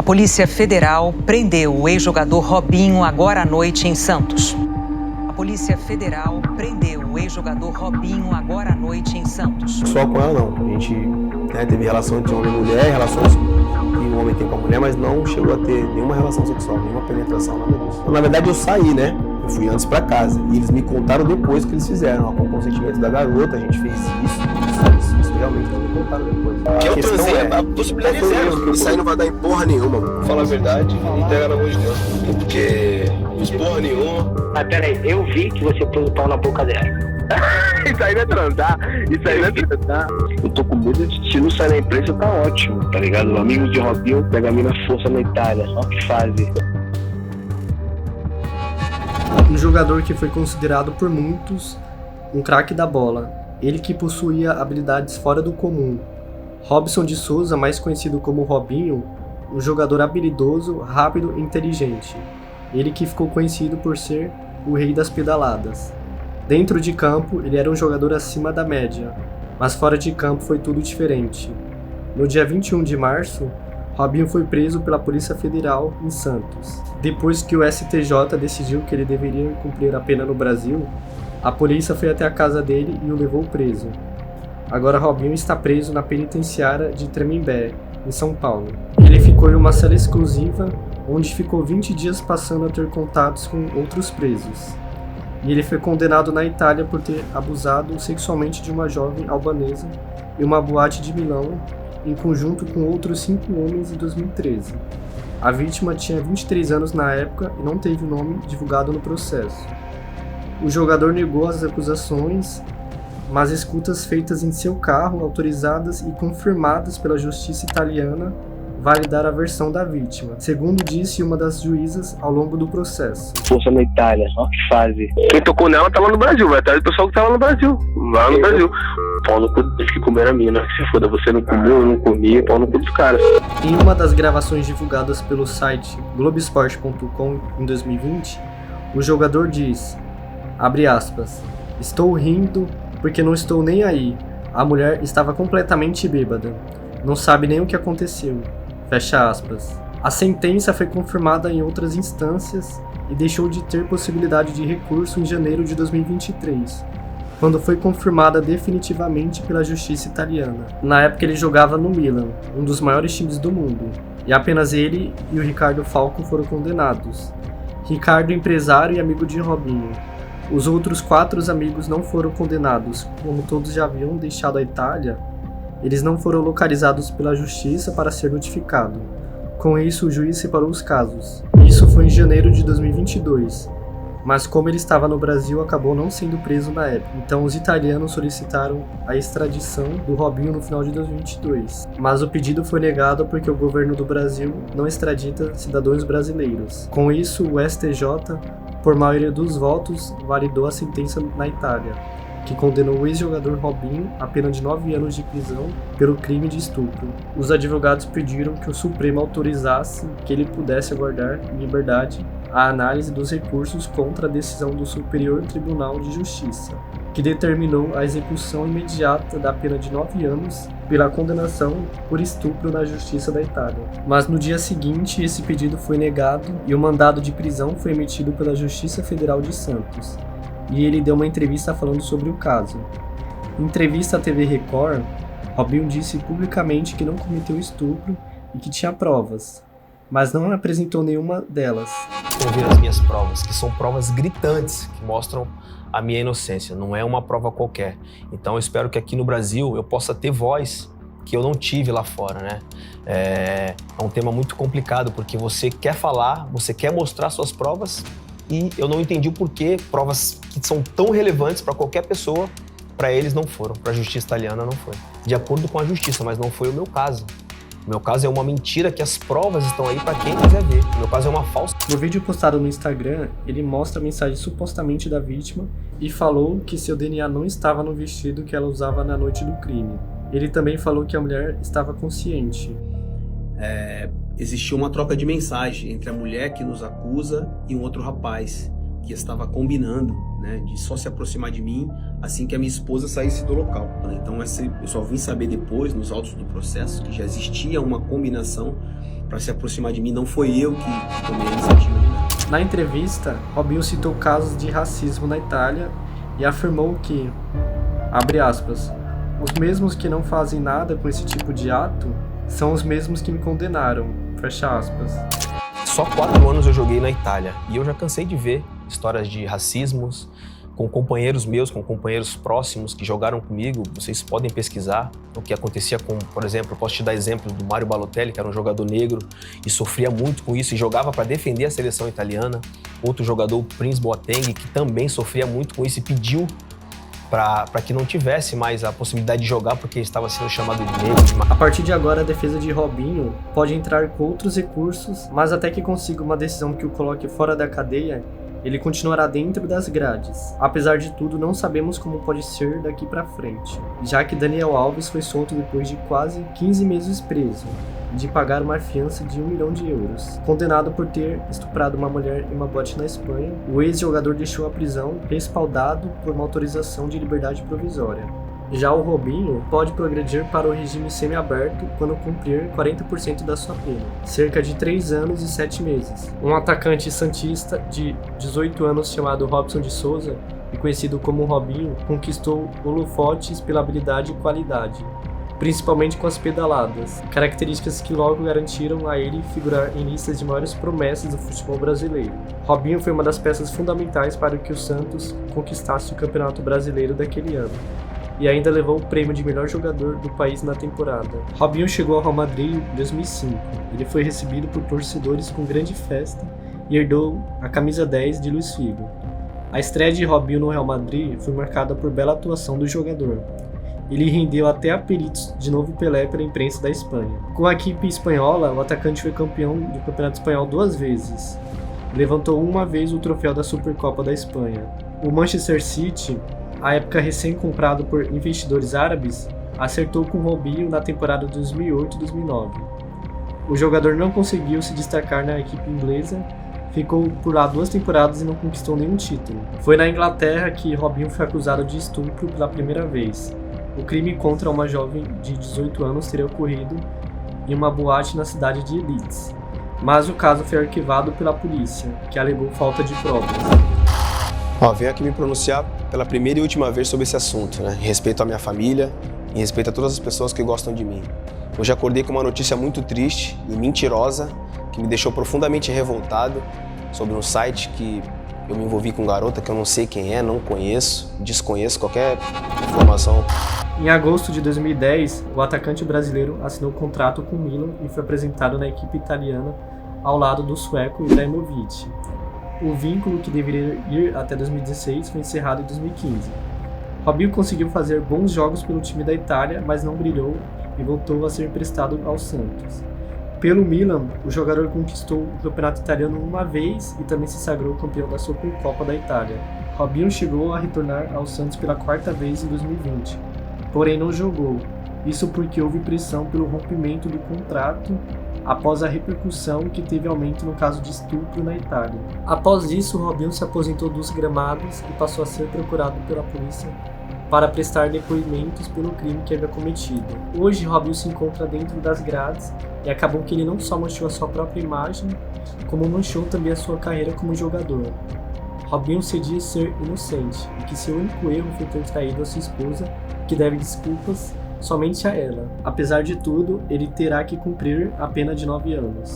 Polícia Federal prendeu o ex-jogador Robinho agora à noite em Santos. A Polícia Federal prendeu o ex-jogador Robinho agora à noite em Santos. Só com ela não. A gente teve relação entre homem e mulher, relações que o homem tem com a mulher, mas não chegou a ter nenhuma relação sexual, nenhuma penetração, nada disso. Então, na verdade eu saí, né? Eu fui antes pra casa e eles me contaram depois que eles fizeram, com o consentimento da garota, a gente fez isso realmente eles me contaram depois. Que eu transei a possibilidade de zero. Isso aí não vai dar em porra nenhuma, mano. Fala a verdade e entrega na mão de Deus. Porque fiz porra nenhuma. Mas peraí, eu vi que você pôs o pau na boca dela. Isso aí não é transar. Isso aí não é transar. Eu tô com medo de se não sair na imprensa, tá ótimo, tá ligado? O amigo de Robinho pega a mina força na Itália, só que fase. Um jogador que foi considerado por muitos um craque da bola, ele que possuía habilidades fora do comum. Robson de Souza, mais conhecido como Robinho, um jogador habilidoso, rápido e inteligente. Ele que ficou conhecido por ser o rei das pedaladas. Dentro de campo, ele era um jogador acima da média, mas fora de campo foi tudo diferente. No dia 21 de março, Robinho foi preso pela Polícia Federal em Santos. Depois que o STJ decidiu que ele deveria cumprir a pena no Brasil, a polícia foi até a casa dele e o levou preso. Agora Robinho está preso na penitenciária de Tremembé, em São Paulo. Ele ficou em uma cela exclusiva, onde ficou 20 dias passando a ter contatos com outros presos. E ele foi condenado na Itália por ter abusado sexualmente de uma jovem albanesa em uma boate de Milão, em conjunto com outros 5 homens em 2013. A vítima tinha 23 anos na época e não teve o nome divulgado no processo. O jogador negou as acusações, mas escutas feitas em seu carro, autorizadas e confirmadas pela justiça italiana, validar a versão da vítima, segundo disse uma das juízas ao longo do processo. Força na Itália, só que fase. Quem tocou nela tá lá no Brasil, vai atrás do pessoal que tá lá no Brasil. Lá no Brasil. Pau no cu dos que comeram a mina. Se foda, você não comeu, eu não comi, pau no cu dos caras. Em uma das gravações divulgadas pelo site Globesport.com em 2020, o jogador diz, abre aspas, estou rindo porque não estou nem aí. A mulher estava completamente bêbada. Não sabe nem o que aconteceu. Fecha aspas. A sentença foi confirmada em outras instâncias e deixou de ter possibilidade de recurso em janeiro de 2023, quando foi confirmada definitivamente pela justiça italiana. Na época ele jogava no Milan, um dos maiores times do mundo, e apenas ele e o Ricardo Falcon foram condenados. Ricardo, empresário e amigo de Robinho. Os outros 4 amigos não foram condenados, como todos já haviam deixado a Itália. Eles não foram localizados pela justiça para ser notificado. Com isso, o juiz separou os casos. Isso foi em janeiro de 2022, mas como ele estava no Brasil, acabou não sendo preso na época. Então os italianos solicitaram a extradição do Robinho no final de 2022, mas o pedido foi negado porque o governo do Brasil não extradita cidadãos brasileiros. Com isso, o STJ, por maioria dos votos, validou a sentença na Itália, que condenou o ex-jogador Robinho a pena de 9 anos de prisão pelo crime de estupro. Os advogados pediram que o Supremo autorizasse que ele pudesse aguardar em liberdade a análise dos recursos contra a decisão do Superior Tribunal de Justiça, que determinou a execução imediata da pena de 9 anos pela condenação por estupro na Justiça da Itália. Mas no dia seguinte, esse pedido foi negado e o mandado de prisão foi emitido pela Justiça Federal de Santos. E ele deu uma entrevista falando sobre o caso. Em entrevista à TV Record, Robinho disse publicamente que não cometeu estupro e que tinha provas, mas não apresentou nenhuma delas. Vão ver as minhas provas, que são provas gritantes, que mostram a minha inocência, não é uma prova qualquer. Então eu espero que aqui no Brasil eu possa ter voz que eu não tive lá fora, né? É um tema muito complicado, porque você quer falar, você quer mostrar suas provas, e eu não entendi o porquê provas que são tão relevantes para qualquer pessoa, para eles não foram, para a justiça italiana não foi. De acordo com a justiça, mas não foi o meu caso. O meu caso é uma mentira que as provas estão aí para quem quiser ver. O meu caso é uma falsa. No vídeo postado no Instagram, ele mostra a mensagem supostamente da vítima e falou que seu DNA não estava no vestido que ela usava na noite do crime. Ele também falou que a mulher estava consciente. Existiu uma troca de mensagem entre a mulher que nos acusa e um outro rapaz que estava combinando, né, de só se aproximar de mim assim que a minha esposa saísse do local. Então eu só vim saber depois, nos autos do processo, que já existia uma combinação para se aproximar de mim, não foi eu que tomei a iniciativa. Na entrevista, Robinho citou casos de racismo na Itália e afirmou que, abre aspas, os mesmos que não fazem nada com esse tipo de ato são os mesmos que me condenaram, fecha aspas. Só 4 anos eu joguei na Itália e eu já cansei de ver histórias de racismos com companheiros meus, com companheiros próximos que jogaram comigo. Vocês podem pesquisar o que acontecia com, por exemplo, eu posso te dar exemplo do Mario Balotelli, que era um jogador negro e sofria muito com isso e jogava para defender a seleção italiana. Outro jogador, o Prince Boateng, que também sofria muito com isso e pediu para que não tivesse mais a possibilidade de jogar porque estava sendo chamado de negro. A partir de agora, a defesa de Robinho pode entrar com outros recursos, mas até que consiga uma decisão que o coloque fora da cadeia, ele continuará dentro das grades. Apesar de tudo, não sabemos como pode ser daqui para frente, já que Daniel Alves foi solto depois de quase 15 meses preso, de pagar uma fiança de 1 milhão de euros. Condenado por ter estuprado uma mulher em uma boate na Espanha, o ex-jogador deixou a prisão respaldado por uma autorização de liberdade provisória. Já o Robinho pode progredir para o regime semiaberto quando cumprir 40% da sua pena, cerca de 3 anos e 7 meses. Um atacante santista de 18 anos chamado Robson de Souza, e conhecido como Robinho, conquistou holofotes pela habilidade e qualidade, principalmente com as pedaladas, características que logo garantiram a ele figurar em listas de maiores promessas do futebol brasileiro. Robinho foi uma das peças fundamentais para que o Santos conquistasse o Campeonato Brasileiro daquele ano, e ainda levou o prêmio de melhor jogador do país na temporada. Robinho chegou ao Real Madrid em 2005. Ele foi recebido por torcedores com grande festa e herdou a camisa 10 de Luis Figo. A estreia de Robinho no Real Madrid foi marcada por bela atuação do jogador. Ele rendeu até apelidos de Novo Pelé pela imprensa da Espanha. Com a equipe espanhola, o atacante foi campeão do Campeonato Espanhol 2 vezes. Levantou uma vez o troféu da Supercopa da Espanha. O Manchester City, à época recém-comprado por investidores árabes, acertou com Robinho na temporada 2008-2009. O jogador não conseguiu se destacar na equipe inglesa, ficou por lá 2 temporadas e não conquistou nenhum título. Foi na Inglaterra que Robinho foi acusado de estupro pela primeira vez. O crime contra uma jovem de 18 anos teria ocorrido em uma boate na cidade de Leeds, mas o caso foi arquivado pela polícia, que alegou falta de provas. Venho aqui me pronunciar pela primeira e última vez sobre esse assunto, né? Em respeito à minha família, em respeito a todas as pessoas que gostam de mim. Hoje acordei com uma notícia muito triste e mentirosa, que me deixou profundamente revoltado, sobre um site que eu me envolvi com garota que eu não sei quem é, não conheço, desconheço qualquer informação. Em agosto de 2010, o atacante brasileiro assinou um contrato com o Milan e foi apresentado na equipe italiana ao lado do sueco Ibrahimovic. O vínculo, que deveria ir até 2016, foi encerrado em 2015. Robinho conseguiu fazer bons jogos pelo time da Itália, mas não brilhou e voltou a ser emprestado ao Santos. Pelo Milan, o jogador conquistou o campeonato italiano uma vez e também se sagrou campeão da Supercopa da Itália. Robinho chegou a retornar ao Santos pela 4ª vez em 2020, porém não jogou. Isso porque houve pressão pelo rompimento do contrato após a repercussão que teve aumento no caso de estupro na Itália. Após isso, Robinho se aposentou dos gramados e passou a ser procurado pela polícia para prestar depoimentos pelo crime que havia cometido. Hoje, Robinho se encontra dentro das grades e acabou que ele não só manchou a sua própria imagem, como manchou também a sua carreira como jogador. Robinho cedia ser inocente e que seu único erro foi ter traído a sua esposa, que deve desculpas somente a ela. Apesar de tudo, ele terá que cumprir a pena de 9 anos.